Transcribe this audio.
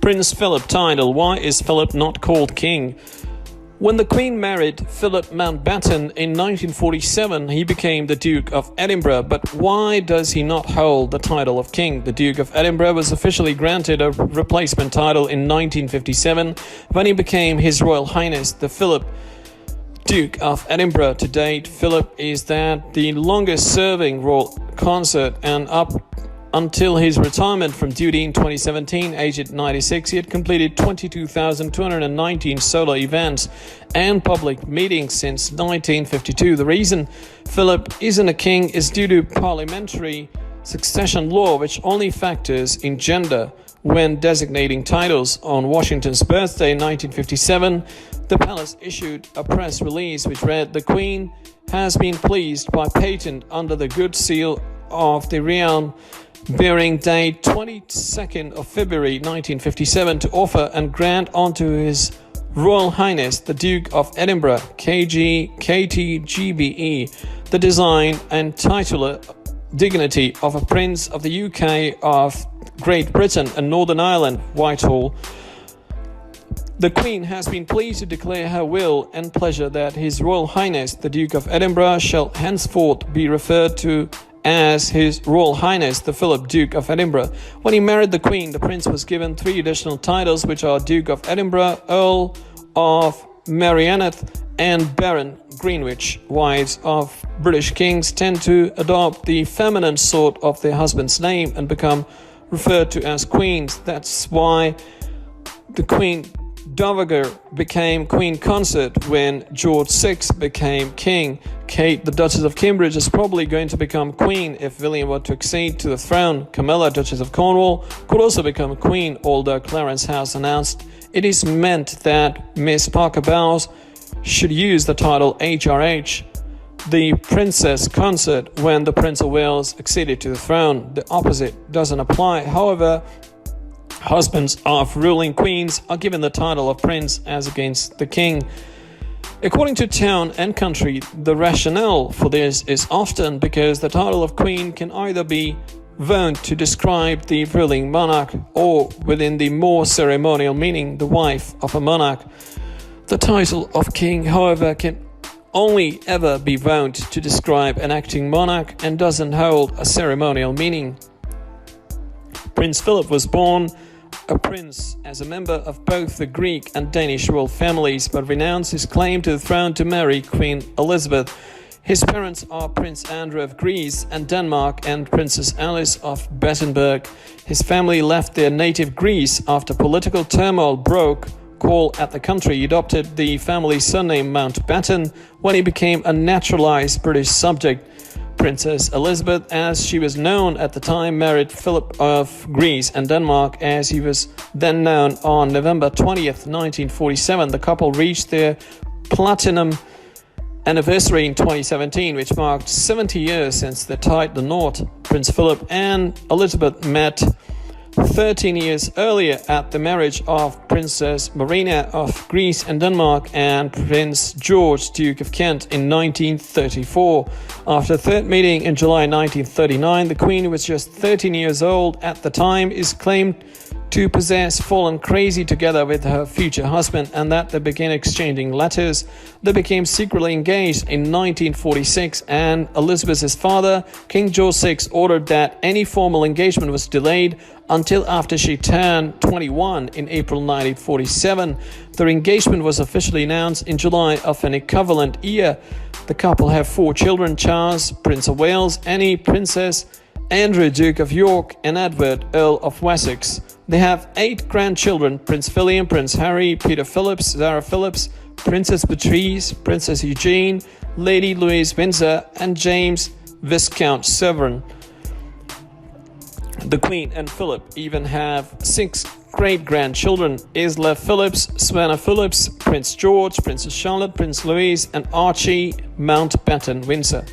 Prince Philip title. Why is Philip not called king? When the Queen married Philip Mountbatten in 1947, he became the Duke of Edinburgh. But why does he not hold the title of king? The Duke of Edinburgh was officially granted a replacement title in 1957 when he became His Royal Highness the Philip Duke of Edinburgh. To date, Philip is the longest-serving royal consort, and up until his retirement from duty in 2017, aged 96, he had completed 22,219 solo events and public meetings since 1952. The reason Philip isn't a king is due to parliamentary succession law, which only factors in gender when designating titles. On Washington's birthday in 1957, the palace issued a press release which read, "The Queen has been pleased by patent under the Good Seal of the Realm bearing date 22nd of February 1957 to offer and grant unto His Royal Highness the Duke of Edinburgh, KTGBE, the design and titular dignity of a Prince of the UK, of Great Britain and Northern Ireland, Whitehall. The Queen has been pleased to declare her will and pleasure that His Royal Highness the Duke of Edinburgh shall henceforth be referred to as His Royal Highness the Philip Duke of Edinburgh." When he married the Queen, the Prince was given 3 additional titles, which are Duke of Edinburgh, Earl of Merioneth, and Baron Greenwich. Wives of British kings tend to adopt the feminine sort of their husband's name and become referred to as queens. That's why the Queen Dowager became Queen Consort when George VI became king. Kate, the Duchess of Cambridge, is probably going to become queen if William were to accede to the throne. Camilla, Duchess of Cornwall, could also become queen, although Clarence House announced it is meant that Miss Parker Bowles should use the title HRH, the Princess Consort, when the Prince of Wales acceded to the throne. The opposite doesn't apply. However, husbands of ruling queens are given the title of prince as against the king. According to Town and Country, the rationale for this is often because the title of queen can either be worn to describe the ruling monarch or, within the more ceremonial meaning, the wife of a monarch. The title of king, however, can only ever be worn to describe an acting monarch and doesn't hold a ceremonial meaning. Prince Philip was born a prince as a member of both the Greek and Danish royal families, but renounced his claim to the throne to marry Queen Elizabeth. His parents are Prince Andrew of Greece and Denmark and Princess Alice of Battenberg. His family left their native Greece after political turmoil broke call at the country. He adopted the family surname Mountbatten when he became a naturalized British subject. Princess Elizabeth, as she was known at the time, married Philip of Greece and Denmark, as he was then known. On November 20th, 1947, the couple reached their platinum anniversary in 2017, which marked 70 years since they tied the knot. Prince Philip and Elizabeth met 13 years earlier at the marriage of Princess Marina of Greece and Denmark and Prince George, Duke of Kent, in 1934. After a third meeting in July 1939, the Queen, who was just 13 years old at the time, is claimed to possess fallen crazy together with her future husband, and that they began exchanging letters. They became secretly engaged in 1946, and Elizabeth's father, King George VI, ordered that any formal engagement was delayed until after she turned 21 in April 1947. Their engagement was officially announced in July of an equivalent year. The couple have 4 children: Charles, Prince of Wales, Annie, Princess, Andrew, Duke of York, and Edward, Earl of Wessex. They have 8 grandchildren: Prince William, Prince Harry, Peter Phillips, Zara Phillips, Princess Beatrice, Princess Eugene, Lady Louise Windsor, and James, Viscount Severn. The Queen and Philip even have 6 great-grandchildren: Isla Phillips, Savannah Phillips, Prince George, Princess Charlotte, Prince Louis, and Archie Mountbatten Windsor.